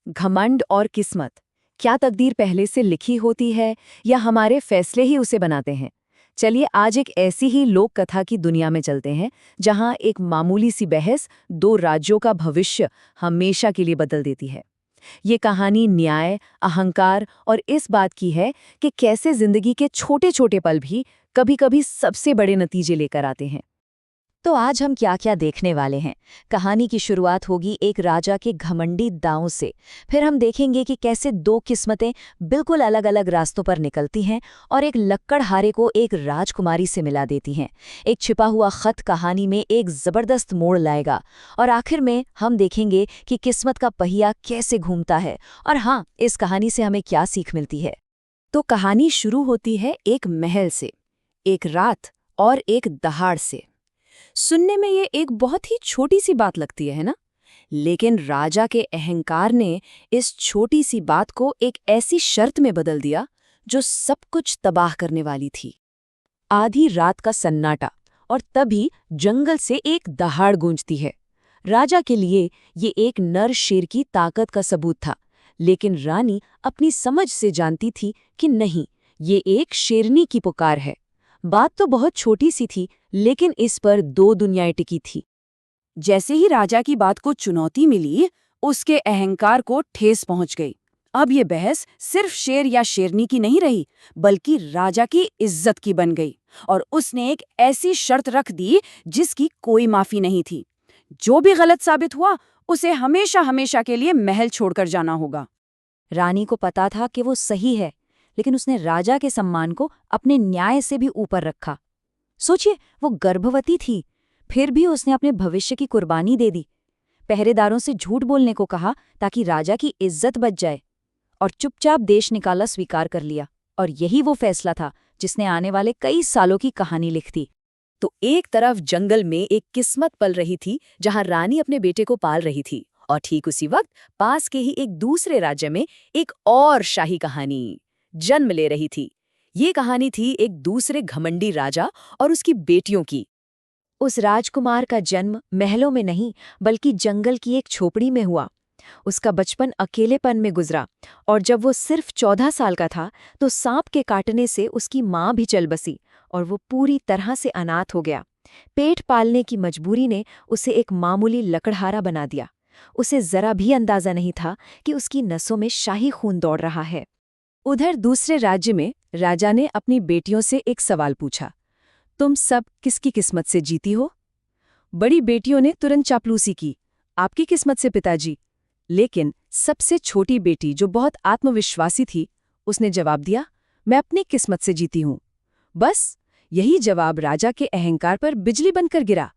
घमंड और किस्मत, क्या तकदीर पहले से लिखी होती है या हमारे फैसले ही उसे बनाते हैं? चलिए आज एक ऐसी ही लोक कथा की दुनिया में चलते हैं जहां एक मामूली सी बहस दो राज्यों का भविष्य हमेशा के लिए बदल देती है। ये कहानी न्याय, अहंकार और इस बात की है कि कैसे जिंदगी के छोटे-छोटे पल भी कभी-कभी सबसे बड़े नतीजे लेकर आते हैं। तो आज हम क्या क्या देखने वाले हैं। कहानी की शुरुआत होगी एक राजा के घमंडी दांव से। फिर हम देखेंगे कि कैसे दो किस्मतें बिल्कुल अलग अलग रास्तों पर निकलती हैं और एक लक्कड़हारे को एक राजकुमारी से मिला देती हैं। एक छिपा हुआ खत कहानी में एक जबरदस्त मोड़ लाएगा और आखिर में हम देखेंगे कि किस्मत का पहिया कैसे घूमता है और हाँ, इस कहानी से हमें क्या सीख मिलती है। तो कहानी शुरू होती है एक महल से, एक रात और एक दहाड़ से। सुनने में ये एक बहुत ही छोटी सी बात लगती है ना? लेकिन राजा के अहंकार ने इस छोटी सी बात को एक ऐसी शर्त में बदल दिया जो सब कुछ तबाह करने वाली थी। आधी रात का सन्नाटा और तभी जंगल से एक दहाड़ गूंजती है। राजा के लिए ये एक नर शेर की ताकत का सबूत था, लेकिन रानी अपनी समझ से जानती थी कि नहीं, ये एक शेरनी की पुकार है। बात तो बहुत छोटी सी थी, लेकिन इस पर दो दुनियाएं टिकी थी। जैसे ही राजा की बात को चुनौती मिली, उसके अहंकार को ठेस पहुंच गई। अब ये बहस सिर्फ शेर या शेरनी की नहीं रही, बल्कि राजा की इज्जत की बन गई और उसने एक ऐसी शर्त रख दी जिसकी कोई माफी नहीं थी। जो भी गलत साबित हुआ, उसे हमेशा हमेशा के लिए महल छोड़कर जाना होगा। रानी को पता था कि वो सही है, लेकिन उसने राजा के सम्मान को अपने न्याय से भी ऊपर रखा। सोचिए, वो गर्भवती थी, फिर भी उसने अपने भविष्य की कुर्बानी दे दी। पहरेदारों से झूठ बोलने को कहा ताकि राजा की इज्जत बच जाए और चुपचाप देश निकाला स्वीकार कर लिया। और यही वो फैसला था जिसने आने वाले कई सालों की कहानी लिख दी। तो एक तरफ जंगल में एक किस्मत पल रही थी जहां रानी अपने बेटे को पाल रही थी, और ठीक उसी वक्त पास के ही एक दूसरे राज्य में एक और शाही कहानी जन्म ले रही थी। ये कहानी थी एक दूसरे घमंडी राजा और उसकी बेटियों की। उस राजकुमार का जन्म महलों में नहीं, बल्कि जंगल की एक झोपड़ी में हुआ। उसका बचपन अकेलेपन में गुजरा और जब वो सिर्फ 14 साल का था तो सांप के काटने से उसकी माँ भी चल बसी और वो पूरी तरह से अनाथ हो गया। पेट पालने की मजबूरी ने उसे एक मामूली लकड़हारा बना दिया। उसे जरा भी अंदाजा नहीं था कि उसकी नसों में शाही खून दौड़ रहा है। उधर दूसरे राज्य में राजा ने अपनी बेटियों से एक सवाल पूछा, तुम सब किसकी किस्मत से जीती हो? बड़ी बेटियों ने तुरंत चापलूसी की, आपकी किस्मत से पिताजी। लेकिन सबसे छोटी बेटी, जो बहुत आत्मविश्वासी थी, उसने जवाब दिया, मैं अपनी किस्मत से जीती हूं। बस यही जवाब राजा के अहंकार पर बिजली बनकर गिरा।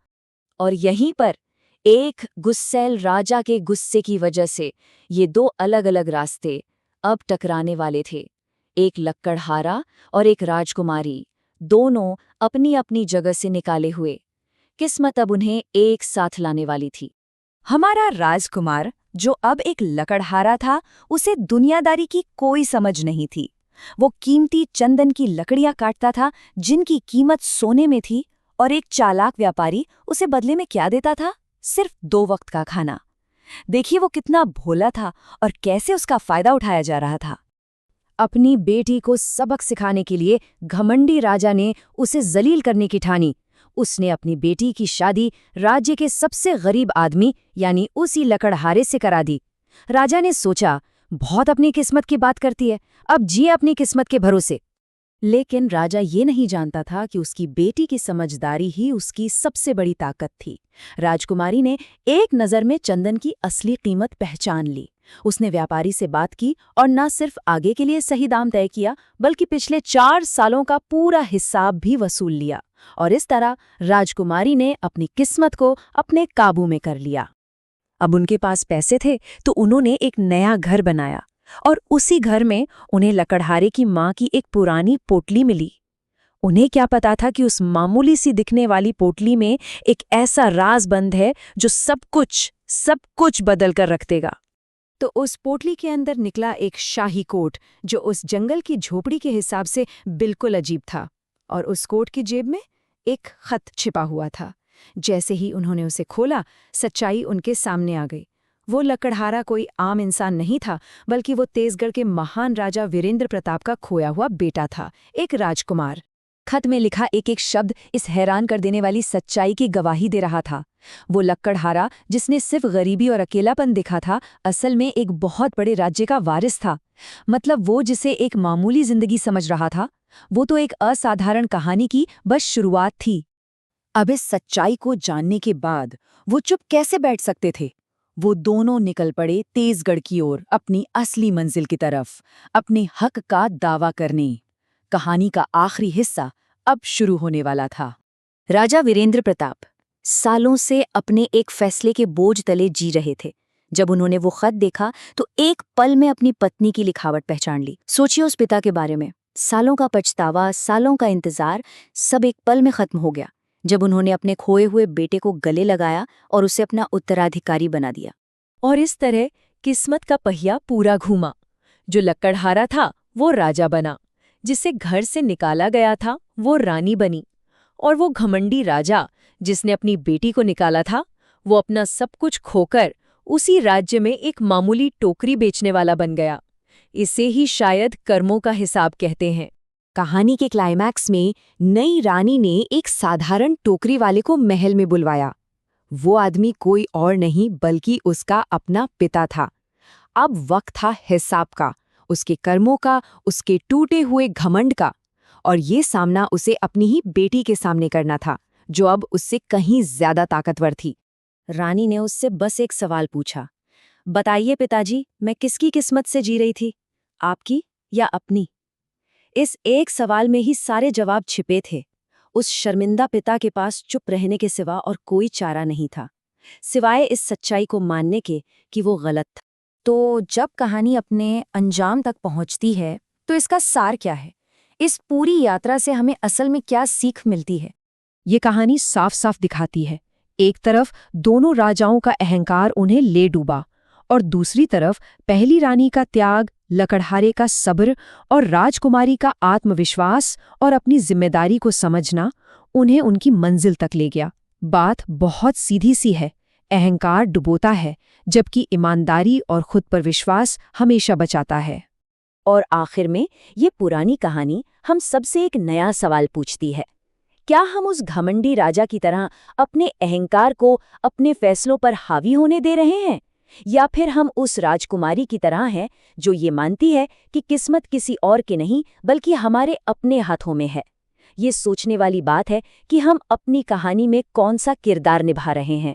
और यहीं पर एक गुस्सैल राजा के गुस्से की वजह से ये दो अलग अलग रास्ते अब टकराने वाले थे। एक लक्कड़हारा और एक राजकुमारी, दोनों अपनी अपनी जगह से निकाले हुए। किस्मत अब उन्हें एक साथ लाने वाली थी। हमारा राजकुमार, जो अब एक लकड़हारा था, उसे दुनियादारी की कोई समझ नहीं थी। वो कीमती चंदन की लकड़ियां काटता था जिनकी कीमत सोने में थी, और एक चालाक व्यापारी उसे बदले में क्या देता था? सिर्फ 2 वक्त का खाना। देखिए वो कितना भोला था और कैसे उसका फायदा उठाया जा रहा था। अपनी बेटी को सबक सिखाने के लिए घमंडी राजा ने उसे जलील करने की ठानी। उसने अपनी बेटी की शादी राज्य के सबसे गरीब आदमी यानी उसी लकड़हारे से करा दी। राजा ने सोचा, बहुत अपनी किस्मत की बात करती है, अब जिए अपनी किस्मत के भरोसे। लेकिन राजा ये नहीं जानता था कि उसकी बेटी की समझदारी ही उसकी सबसे बड़ी ताकत थी। राजकुमारी ने एक नज़र में चंदन की असली कीमत पहचान ली। उसने व्यापारी से बात की और न सिर्फ आगे के लिए सही दाम तय किया, बल्कि पिछले 4 सालों का पूरा हिसाब भी वसूल लिया। और इस तरह राजकुमारी ने अपनी किस्मत को अपने काबू में कर लिया। अब उनके पास पैसे थे तो उन्होंने एक नया घर बनाया, और उसी घर में उन्हें लकड़हारे की माँ की एक पुरानी पोटली मिली। उन्हें क्या पता था कि उस मामूली सी दिखने वाली पोटली में एक ऐसा राज बंद है जो सब कुछ बदल कर रख देगा। तो उस पोटली के अंदर निकला एक शाही कोट जो उस जंगल की झोपड़ी के हिसाब से बिल्कुल अजीब था, और उस कोट की जेब में एक खत छिपा हुआ था। जैसे ही उन्होंने उसे खोला, सच्चाई उनके सामने आ गई। वो लकड़हारा कोई आम इंसान नहीं था, बल्कि वो तेजगढ़ के महान राजा वीरेंद्र प्रताप का खोया हुआ बेटा था, एक राजकुमार। खत में लिखा एक एक शब्द इस हैरान कर देने वाली सच्चाई की गवाही दे रहा था। वो लक्कड़हारा, जिसने सिर्फ गरीबी और अकेलापन दिखा था, असल में एक बहुत बड़े राज्य का वारिस था। मतलब वो जिसे एक मामूली जिंदगी समझ रहा था, वो तो एक असाधारण कहानी की बस शुरुआत थी। अब इस सच्चाई को जानने के बाद वो चुप कैसे बैठ सकते थे? वो दोनों निकल पड़े तेजगढ़ की ओर, अपनी असली मंजिल की तरफ, अपने हक का दावा करने। कहानी का आखिरी हिस्सा अब शुरू होने वाला था। राजा वीरेंद्र प्रताप सालों से अपने एक फैसले के बोझ तले जी रहे थे। जब उन्होंने वो खत देखा तो एक पल में अपनी पत्नी की लिखावट पहचान ली। सोचिए उस पिता के बारे में, सालों का पछतावा, सालों का इंतजार, सब एक पल में खत्म हो गया जब उन्होंने अपने खोए हुए बेटे को गले लगाया और उसे अपना उत्तराधिकारी बना दिया। और इस तरह किस्मत का पहिया पूरा घूमा। जो लक्कड़हारा था वो राजा बना, जिसे घर से निकाला गया था वो रानी बनी, और वो घमंडी राजा जिसने अपनी बेटी को निकाला था, वो अपना सब कुछ खोकर उसी राज्य में एक मामूली टोकरी बेचने वाला बन गया। इसे ही शायद कर्मों का हिसाब कहते हैं। कहानी के क्लाइमैक्स में नई रानी ने एक साधारण टोकरी वाले को महल में बुलवाया। वो आदमी कोई और नहीं बल्कि उसका अपना पिता था। अब वक्त था हिसाब का, उसके कर्मों का, उसके टूटे हुए घमंड का। और ये सामना उसे अपनी ही बेटी के सामने करना था, जो अब उससे कहीं ज्यादा ताकतवर थी। रानी ने उससे बस एक सवाल पूछा, बताइए पिताजी, मैं किसकी किस्मत से जी रही थी, आपकी या अपनी? इस एक सवाल में ही सारे जवाब छिपे थे। उस शर्मिंदा पिता के पास चुप रहने के सिवा और कोई चारा नहीं था, सिवाय इस सच्चाई को मानने के कि वो गलत था। तो जब कहानी अपने अंजाम तक पहुंचती है तो इसका सार क्या है? इस पूरी यात्रा से हमें असल में क्या सीख मिलती है? ये कहानी साफ साफ दिखाती है, एक तरफ दोनों राजाओं का अहंकार उन्हें ले डूबा, और दूसरी तरफ पहली रानी का त्याग, लकड़हारे का सब्र और राजकुमारी का आत्मविश्वास और अपनी जिम्मेदारी को समझना उन्हें उनकी मंजिल तक ले गया। बात बहुत सीधी सी है, अहंकार डुबोता है, जबकि ईमानदारी और खुद पर विश्वास हमेशा बचाता है। और आखिर में ये पुरानी कहानी हम सबसे एक नया सवाल पूछती है, क्या हम उस घमंडी राजा की तरह अपने अहंकार को अपने फैसलों पर हावी होने दे रहे हैं, या फिर हम उस राजकुमारी की तरह हैं जो ये मानती है कि किस्मत किसी और के नहीं बल्कि हमारे अपने हाथों में है? ये सोचने वाली बात है कि हम अपनी कहानी में कौन सा किरदार निभा रहे हैं।